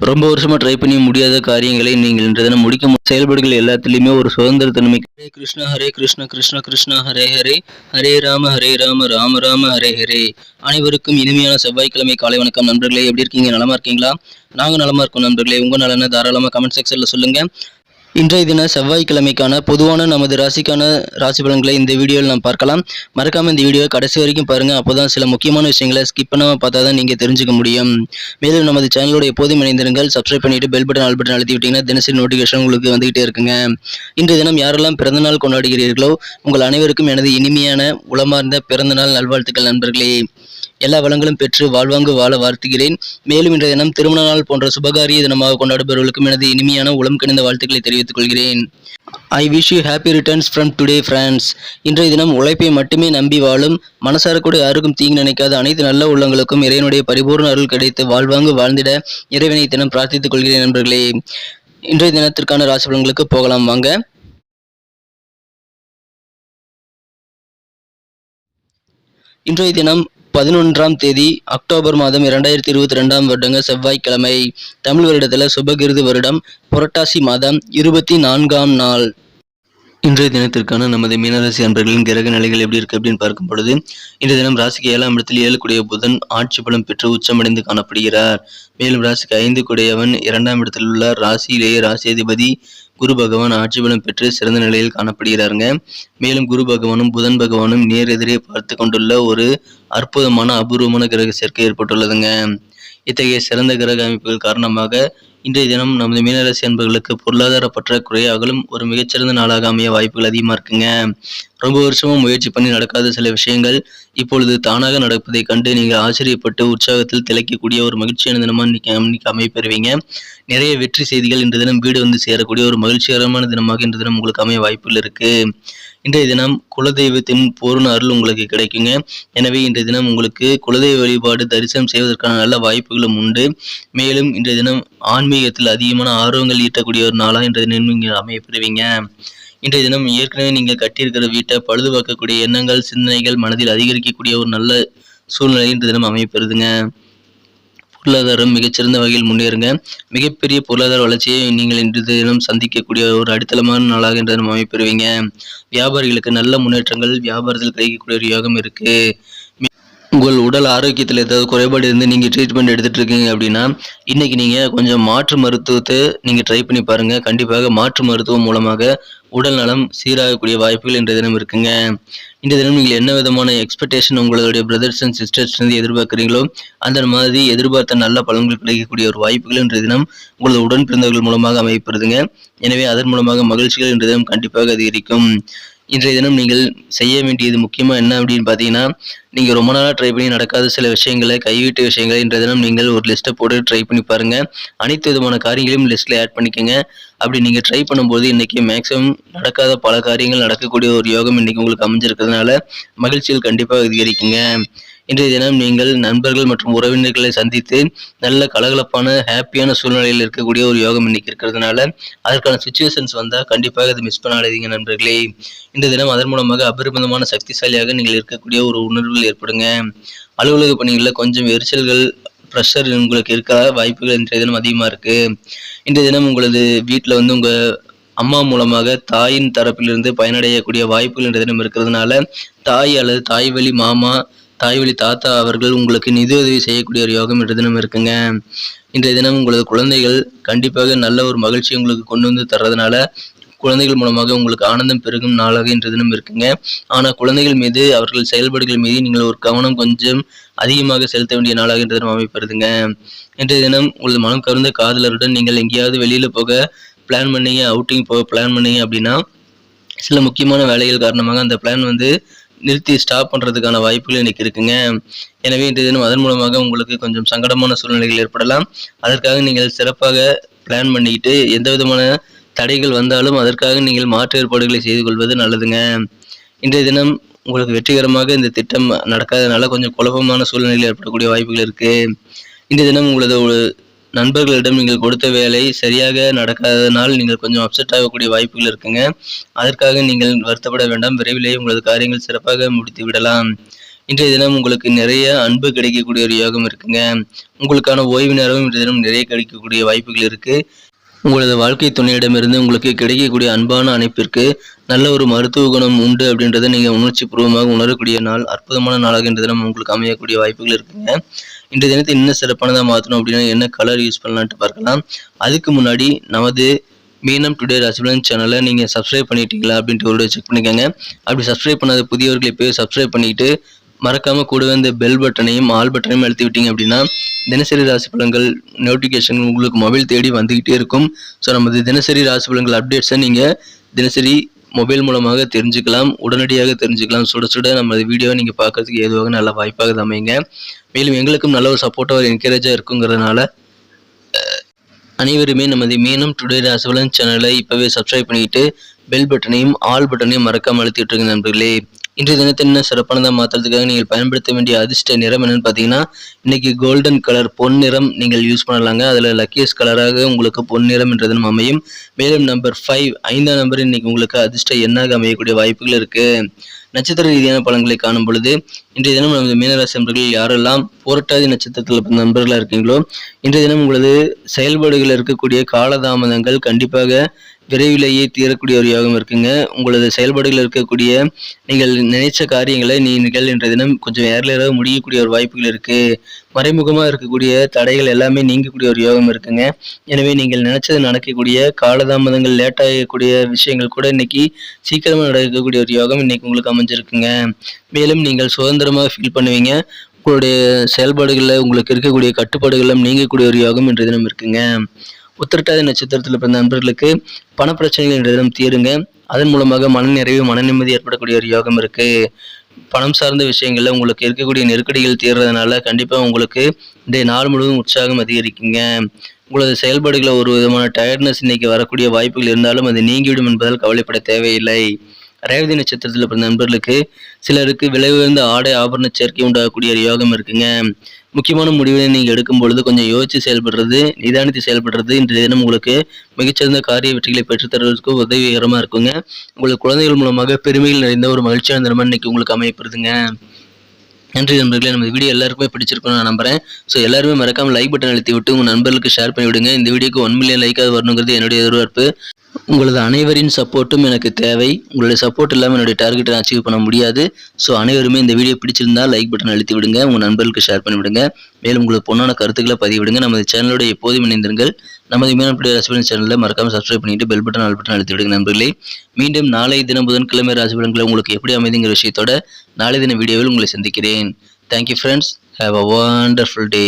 ரொம்ப வருஷமா ட்ரை பண்ணி முடியாத காரியங்களை நீங்கள் இன்று தினம் செயல்பாடுகள் எல்லாத்துலேயுமே ஒரு சுதந்திர தன்மை. ஹரே கிருஷ்ண கிருஷ்ண கிருஷ்ண ஹரே ஹரே, ஹரே ராம ராம ராம ஹரே ஹரே. அனைவருக்கும் இனிமையான செவ்வாய்க்கிழமை காலை வணக்கம் நண்பர்களே. எப்படி இருக்கீங்க? நலமா இருக்கீங்களா? நாங்கள் நலமா இருக்கோம் நண்பர்களே. உங்க நலனை தாராளமாக கமெண்ட் செக்ஷன்ல சொல்லுங்க. இன்றைய தின செவ்வாய்க்கிழமைக்கான பொதுவான நமது ராசிக்கான ராசி பலன்களை இந்த வீடியோவில் நாம் பார்க்கலாம். மறக்காம இந்த வீடியோ கடைசி வரைக்கும் பாருங்க. அப்போதான் சில முக்கியமான விஷயங்களை ஸ்கிப் பண்ணாம பார்த்தா தான் நீங்க தெரிஞ்சுக்க முடியும். மேலும் நமது சேனலோட எப்போதும் இணைந்திருங்கள். சப்ஸ்கிரைப் பண்ணிட்டு பெல் பட்டன் ஆல் பட்டன் அழுத்தி விட்டீங்கன்னா தினசரி நோட்டிஃபிகேஷன் உங்களுக்கு வந்துகிட்டே இருக்குங்க. இன்றைய தினம் யாரெல்லாம் பிறந்தநாள் கொண்டாடுகிறீர்களோ உங்கள் அனைவருக்கும் எனது இனிமையான உளமார்ந்த பிறந்தநாள் நல்வாழ்த்துக்கள் நண்பர்களே. எல்லா வளங்களும் பெற்று வாழ்வாங்கு வாழ வாழ்த்துகிறேன். மேலும் இன்றைய தினம் திருமண நாள் போன்ற சுபகாரிய தினமாக கொண்டாடுபவர்களுக்கும் எனது இனிமையான உளம் கனிந்த வாழ்த்துக்களை தெரிவித்துக் கொள்கிறேன். I wish you happy returns from today friends. இன்றைய தினம் உழைப்பை மட்டுமே நம்பி வாழும், மனசார கூட யாருக்கும் தீங்கு நினைக்காத அனைத்து நல்ல உள்ளங்களுக்கும் இறைவனுடைய பரிபூர்ண அருள் கிடைத்து வாழ்வாங்கு வாழ்ந்திட இறைவனை தினம் பிரார்த்தித்துக் கொள்கிறேன் நண்பர்களே. இன்றைய தினத்திற்கான ராசி பலன்களுக்கு போகலாம் வாங்க. இன்றைய தினம் 11ஆம் தேதி அக்டோபர் மாதம் 2022 வருடங்க செவ்வாய்க்கிழமை. தமிழ் வருடத்துல சுபகிருது வருடம் புரட்டாசி மாதம் 24ஆம் நாள். இன்றைய தினத்திற்கான நமது மீனராசி அன்பர்களின் கிரக நிலைகள் எப்படி இருக்கு அப்படின்னு பார்க்கும் பொழுது, இன்றைய தினம் ராசிக்கு 7ஆம் இடத்தில் 7 கூடிய புதன் ஆட்சி பலம் பெற்று உச்சமடைந்து காணப்படுகிறார். மேலும் ராசிக்கு 5 கூடியவன் 2ஆம் இடத்தில் உள்ள ராசியிலேயே ராசியாதிபதி குரு பகவான் ஆட்சி பலம் பெற்று சிறந்த நிலையில் காணப்படுகிறாருங்க. மேலும் குரு பகவானும் புதன் பகவானும் நேர் எதிரே பார்த்து கொண்டுள்ள ஒரு அற்புதமான அபூர்வமான கிரக சேர்க்கை ஏற்பட்டுள்ளதுங்க. இத்தகைய சிறந்த கிரக அமைப்புகள் காரணமாக இன்றைய தினம் நமது மீனராசி அன்பர்களுக்கு பொருளாதார பற்றாக்குறை அகலும் ஒரு மிகச்சிறந்த நாளாக அமைய வாய்ப்புகள் அதிகமாக இருக்குங்க. ரொம்ப வருஷமா முயற்சி பண்ணி நடக்காத சில விஷயங்கள் இப்பொழுது தானாக நடப்பதை கண்டு நீங்கள் ஆச்சரியப்பட்டு உற்சாகத்தில் திளைக்கக்கூடிய ஒரு மகிழ்ச்சியான தினமா இன்னைக்கு அமைப்பெறுவீங்க. நிறைய வெற்றி செய்திகள் இன்று தினம் வீடு வந்து சேரக்கூடிய ஒரு மகிழ்ச்சிகரமான தினமாக இன்று தினம் உங்களுக்கு அமைய வாய்ப்புகள் இருக்கு. இன்றைய தினம் குலதெய்வத்தின் பூர்ண அருள் உங்களுக்கு கிடைக்குங்க. எனவே இன்றைய தினம் உங்களுக்கு குலதெய்வ வழிபாடு தரிசனம் செய்வதற்கான நல்ல வாய்ப்புகளும் உண்டு. மேலும் இன்றைய தினம் ஆன்மீகத்தில் அதிகமான ஆர்வங்கள் ஈட்டக்கூடிய ஒரு நாளாக இன்றைய தினம் நீங்கள் அமையப்பெறுவீங்க. இன்றைய தினம் ஏற்கனவே நீங்கள் கட்டியிருக்கிற வீட்டை பழுதுபார்க்கக்கூடிய எண்ணங்கள் சிந்தனைகள் மனதில் அதிகரிக்கக்கூடிய ஒரு நல்ல சூழ்நிலை இன்றைய தினம் அமையப்பெறுதுங்க. பொருளாதாரம் மிகச்சிறந்த வகையில் முன்னேறுங்க. மிகப்பெரிய பொருளாதார வளர்ச்சியை நீங்கள் இன்று தினம் சந்திக்கக்கூடிய ஒரு அடித்தளமான நாளாக இன்று தினம் அமைப்பெறுவீங்க. வியாபாரிகளுக்கு நல்ல முன்னேற்றங்கள் வியாபாரத்தில் கிடைக்கக்கூடிய ஒரு யோகம் இருக்கு. உங்கள் உடல் ஆரோக்கியத்தில் ஏதாவது குறைபாடு இருந்து நீங்கள் ட்ரீட்மெண்ட் எடுத்துகிட்டு இருக்கீங்க அப்படின்னா இன்றைக்கி நீங்கள் கொஞ்சம் மாற்று மருத்துவத்தை நீங்கள் ட்ரை பண்ணி பாருங்கள். கண்டிப்பாக மாற்று மருத்துவம் மூலமாக உடல் நலம் சீராகக்கூடிய வாய்ப்புகள் இன்றைய தினம் இருக்குங்க. இந்த தினம் நீங்கள் என்ன விதமான எக்ஸ்பெக்டேஷன் உங்களுடைய பிரதர்ஸ் அண்ட் சிஸ்டர்ஸ் வந்து எதிர்பார்க்குறீங்களோ அந்த மாதிரி எதிர்பார்த்த நல்ல பலன்கள் கிடைக்கக்கூடிய ஒரு வாய்ப்புகள் இன்றைய தினம் உங்களது உடன் பிறந்தவர்கள் மூலமாக அமைப்படுதுங்க. எனவே அதன் மூலமாக மகிழ்ச்சிகள் இன்றைய தினம் கண்டிப்பாக அதிகரிக்கும். இன்றைய தினம் நீங்கள் செய்ய வேண்டியது முக்கியமாக என்ன அப்படின்னு பார்த்தீங்கன்னா, நீங்கள் ரொம்ப நாளாக ட்ரை பண்ணி நடக்காத சில விஷயங்களை கைவிட்ட விஷயங்களை இன்றைய தினம் நீங்கள் ஒரு லிஸ்ட்டை போட்டு ட்ரை பண்ணி பாருங்கள். அனைத்து விதமான காரியங்களையும் லிஸ்ட்டில் ஆட் பண்ணிக்கோங்க. அப்படி நீங்கள் ட்ரை பண்ணும்போது இன்றைக்கி மேக்ஸிமம் நடக்காத பல காரியங்கள் நடக்கக்கூடிய ஒரு யோகம் இன்றைக்கி உங்களுக்கு அமைஞ்சிருக்கிறதுனால மகிழ்ச்சிகள் கண்டிப்பாக அதிகரிக்குங்க. இன்றைய தினம் நீங்கள் நண்பர்கள் மற்றும் உறவினர்களை சந்தித்து நல்ல கலகலப்பான ஹாப்பியான சூழ்நிலையில் இருக்கக்கூடிய ஒரு யோகம் இன்னைக்கு இருக்கிறதுனால அதற்கான சுச்சுவேஷன்ஸ் வந்தால் கண்டிப்பாக அதை மிஸ் பண்ணாதீங்க நண்பர்களே. இன்றைய தினம் அதன் மூலமாக அபரிமிதமான சக்திசாலியாக நீங்கள் இருக்கக்கூடிய ஒரு உணர்வுகள் ஏற்படுங்க. அலுவலக பணிகளில் கொஞ்சம் எரிச்சல்கள் ப்ரெஷர் உங்களுக்கு இருக்க வாய்ப்புகள் இன்றைய தினம் அதிகமாக இருக்குது. இன்றைய தினம் உங்களது வீட்டில் வந்து உங்கள் அம்மா மூலமாக தாயின் தரப்பிலிருந்து பயனடையக்கூடிய வாய்ப்புகள் இன்றைய தினம் இருக்கிறதுனால தாய் அல்லது தாய் வழி மாமா தாய் வழி தாத்தா அவர்கள் உங்களுக்கு நிதி உதவி செய்யக்கூடிய ஒரு யோகம் இன்றைய தினம் இருக்குங்க. இன்றைய தினம் உங்களது குழந்தைகள் கண்டிப்பாக நல்ல ஒரு மகிழ்ச்சி உங்களுக்கு கொண்டு வந்து தர்றதுனால குழந்தைகள் மூலமாக உங்களுக்கு ஆனந்தம் பெருகும் நாளாக இன்றைய தினம் இருக்குங்க. ஆனால் குழந்தைகள் மீது அவர்கள் செயல்பாடுகள் மீது நீங்கள் ஒரு கவனம் கொஞ்சம் அதிகமாக செலுத்த வேண்டிய நாளாக இன்றைய தினம் அமைப்படுதுங்க. இன்றைய தினம் உங்களது மனம் கவர்ந்த காதலருடன் நீங்கள் எங்கேயாவது வெளியில் போக பிளான் பண்ணீங்க, அவுட்டிங் போக பிளான் பண்ணீங்க அப்படின்னா சில முக்கியமான வேலைகள் காரணமாக அந்த பிளான் வந்து நிறுத்தி ஸ்டாப் பண்ணுறதுக்கான வாய்ப்புகள் இன்றைக்கி இருக்குங்க. எனவே இன்றைய தினம் அதன் மூலமாக உங்களுக்கு கொஞ்சம் சங்கடமான சூழ்நிலைகள் ஏற்படலாம். அதற்காக நீங்கள் சிறப்பாக பிளான் பண்ணிக்கிட்டு எந்த விதமான தடைகள் வந்தாலும் அதற்காக நீங்கள் மாற்று ஏற்பாடுகளை செய்து கொள்வது நல்லதுங்க. இன்றைய தினம் உங்களுக்கு வெற்றிகரமாக இந்த திட்டம் நடக்காதனால கொஞ்சம் குழப்பமான சூழ்நிலையில் ஏற்படக்கூடிய வாய்ப்புகள் இருக்குது. இன்றைய தினம் உங்களது நண்பர்களிடம் நீங்கள் கொடுத்த வேலை சரியாக நடக்காதனால் நீங்கள் கொஞ்சம் அப்செட் ஆகக்கூடிய வாய்ப்புகள் இருக்குங்க. அதற்காக நீங்கள் வருத்தப்பட வேண்டாம். விரைவிலேயே உங்களது காரியங்கள் சிறப்பாக முடித்து விடலாம். இன்றைய தினம் உங்களுக்கு நிறைய அன்பு கிடைக்கக்கூடிய ஒரு யோகம் இருக்குங்க. உங்களுக்கான ஓய்வு நேரமும் இன்றைய தினம் நிறைய கிடைக்கக்கூடிய வாய்ப்புகள் இருக்கு. உங்களது வாழ்க்கை துணையிடமிருந்து உங்களுக்கு கிடைக்கக்கூடிய அன்பான அணைப்பிற்கு நல்ல ஒரு மருத்துவ குணம் உண்டு அப்படின்றத நீங்கள் உணர்ச்சி பூர்வமாக உணரக்கூடிய நாள், அற்புதமான நாளாக இன்றைய தினம் உங்களுக்கு அமையக்கூடிய வாய்ப்புகள் இருக்குங்க. இன்றைய தினத்தை இன்னும் சிறப்பானதாக மாற்றணும் அப்படின்னா என்ன கலர் யூஸ் பண்ணலான்ட்டு பார்க்கலாம். அதுக்கு முன்னாடி நமது மீனம் டுடே ராசிபலன் சேனலை நீங்கள் சப்ஸ்கிரைப் பண்ணிட்டீங்களா அப்படின்ட்டு ஒரு செக் பண்ணிக்கோங்க. அப்படி சப்ஸ்கிரைப் பண்ணாத புதியவர்கள் இப்போயே சப்ஸ்கிரைப் பண்ணிட்டு மறக்காம கூடவே இந்த பெல் பட்டனையும் ஆல் பட்டனையும் அழுத்தி விட்டீங்க அப்படின்னா தினசரி ராசி பலன்கள் நோட்டிஃபிகேஷன் உங்களுக்கு மொபைல் தேடி வந்துகிட்டே இருக்கும். ஸோ நமது தினசரி ராசி பலன்கள் அப்டேட்ஸை நீங்கள் தினசரி மொபைல் மூலமாக தெரிஞ்சுக்கலாம், உடனடியாக தெரிஞ்சுக்கலாம். சுட சுட நம்ம வீடியோவை நீங்கள் பார்க்கறதுக்கு ஏதுவாக நல்ல வாய்ப்பாக அமைங்க. மேலும் எங்களுக்கும் நல்ல ஒரு சப்போர்ட்டாக ஒரு என்கரேஜாக இருக்குங்கிறதுனால அனைவருமே நமது மீனம் டுடே ராசிபலன் சேனலை இப்போவே சப்ஸ்கிரைப் பண்ணிட்டு பெல் பட்டனையும் ஆல் பட்டனையும் மறக்காமல் அழுத்தி விட்டுருங்க நண்பர்களே. இன்றைய தினத்தை இன்னும் சிறப்பானதாக மாற்றுறதுக்காக நீங்கள் பயன்படுத்த வேண்டிய அதிர்ஷ்ட நிறம் என்னன்னு பார்த்தீங்கன்னா இன்னைக்கு கோல்டன் கலர் பொன் நிறம் நீங்கள் யூஸ் பண்ணலாங்க. அதில் லக்கியஸ்ட் கலராக உங்களுக்கு பொன் நிறம் என்ற தினம் அமையும். மேலும் நம்பர் 5 5ஆம் நம்பர் இன்னைக்கு உங்களுக்கு அதிர்ஷ்ட எண்ணாக அமையக்கூடிய வாய்ப்புகள் இருக்கு. நட்சத்திர ரீதியான பலன்களை காணும் பொழுது இன்றைய தினம் நமது மீனராசி நண்பர்கள் யாரெல்லாம் புரட்டாதி நட்சத்திரத்தில் நண்பர்களாக இருக்கீங்களோ இன்றைய தினம் உங்களது செயல்பாடுகளில் இருக்கக்கூடிய காலதாமதங்கள் கண்டிப்பாக விரைவிலேயே தீரக்கூடிய ஒரு யோகம் இருக்குங்க. உங்களது செயல்பாடுகளில் இருக்கக்கூடிய நீங்கள் நினைச்ச காரியங்களை நீங்கள் இன்றைய தினம் கொஞ்சம் ஏர்லியராக முடியக்கூடிய ஒரு வாய்ப்புகள் இருக்கு. மறைமுகமாக இருக்கக்கூடிய தடைகள் எல்லாமே நீங்கக்கூடிய ஒரு யோகம் இருக்குங்க. எனவே நீங்கள் நினைச்சது நடக்கக்கூடிய காலதாமதங்கள் லேட் ஆகக்கூடிய விஷயங்கள் கூட இன்னைக்கு சீக்கிரமாக நடக்கக்கூடிய ஒரு யோகம் இன்னைக்கு உங்களுக்கு அமைஞ்சிருக்குங்க. மேலும் நீங்கள் சுதந்திரமாக ஃபீல் பண்ணுவீங்க. உங்களுடைய செயல்பாடுகளில் உங்களுக்கு இருக்கக்கூடிய கட்டுப்பாடுகளும் நீங்கக்கூடிய ஒரு யோகம் இன்றைய தினம் இருக்குங்க. உத்திரட்டாதி நட்சத்திரத்தில் பிறந்த நண்பர்களுக்கு பண பிரச்சனைகள் இன்றைய தினம் தீருங்க. அதன் மூலமாக மனநிறைவு மன நிம்மதி ஏற்படக்கூடிய ஒரு யோகம் இருக்கு. பணம் சார்ந்த விஷயங்கள்ல உங்களுக்கு இருக்கக்கூடிய நெருக்கடிகள் தீர்றதுனால கண்டிப்பா உங்களுக்கு இன்றைய நாள் முழுவதும் உற்சாகம் அதிகரிக்குங்க. உங்களது செயல்பாடுகளை ஒரு விதமான டயர்ட்னஸ் இன்னைக்கு வரக்கூடிய வாய்ப்புகள் இருந்தாலும் அது நீங்கிவிடும் என்பதால் கவலைப்பட தேவையில்லை. ரேவதி நட்சத்திரத்தில் பிறந்த நண்பர்களுக்கு சிலருக்கு விலை உயர்ந்த ஆடை ஆபரண சேர்க்கை உண்டாகக்கூடிய ஒரு யோகம் இருக்குங்க. முக்கியமான முடிவை நீங்கள் எடுக்கும் பொழுது கொஞ்சம் யோசித்து செயல்படுறது, நிதானித்து செயல்படுறது இன்றைய தினம் உங்களுக்கு மிகச்சிறந்த காரிய வெற்றிகளை பெற்றுத்தருவதற்கு உதவிகரமாக இருக்குங்க. உங்களுக்கு குழந்தைகள் மூலமாக பெருமைகள் நிறைந்த ஒரு மகிழ்ச்சியான தினமாக இன்னைக்கு உங்களுக்கு அமையப்படுதுங்க. நன்றி நண்பர்களே, நம்ம வீடியோ எல்லாருக்குமே பிடிச்சிருக்கும்னு நான் நம்புறேன். ஸோ எல்லாருமே மறக்காம லைக் பட்டன் அழுத்தி விட்டு உங்கள் நண்பர்களுக்கு ஷேர் பண்ணி விடுங்க. இந்த வீடியோக்கு 1 மில்லியன் லைக்காக வரணுங்கிறது என்னுடைய எதிர்பார்ப்பு. உங்களது அனைவரின் சப்போர்ட்டும் எனக்கு தேவை. உங்களுடைய சப்போர்ட் இல்லாமல் என்னுடைய டார்கெட்டை அச்சீவ் பண்ண முடியாது. ஸோ அனைவருமே இந்த வீடியோ பிடிச்சிருந்தா லைக் பட்டன் அழுத்தி விடுங்க, உங்கள் நண்பர்களுக்கு ஷேர் பண்ணி விடுங்க. மேலும் உங்களுக்கு பொண்ணான கருத்துக்களை பதிவிடுங்க. நமது சேனலோட எப்போதும் இணைந்திருங்கள். நமது மீனம் டுடே ராசிபலன் சேனலில் மறக்காம சப்ஸ்கிரைப் பண்ணிட்டு பெல் பட்டன் ஆல் பட்டன் அழுத்தி விடுங்க நண்பர்களே. மீண்டும் நாளை தினம் புதன்கிழமை ராசிபலன்களை உங்களுக்கு எப்படி அமைதுங்கிற விஷயத்தோட நாளை தின வீடியோவில் உங்களை சந்திக்கிறேன். Thank you friends. Have a wonderful day.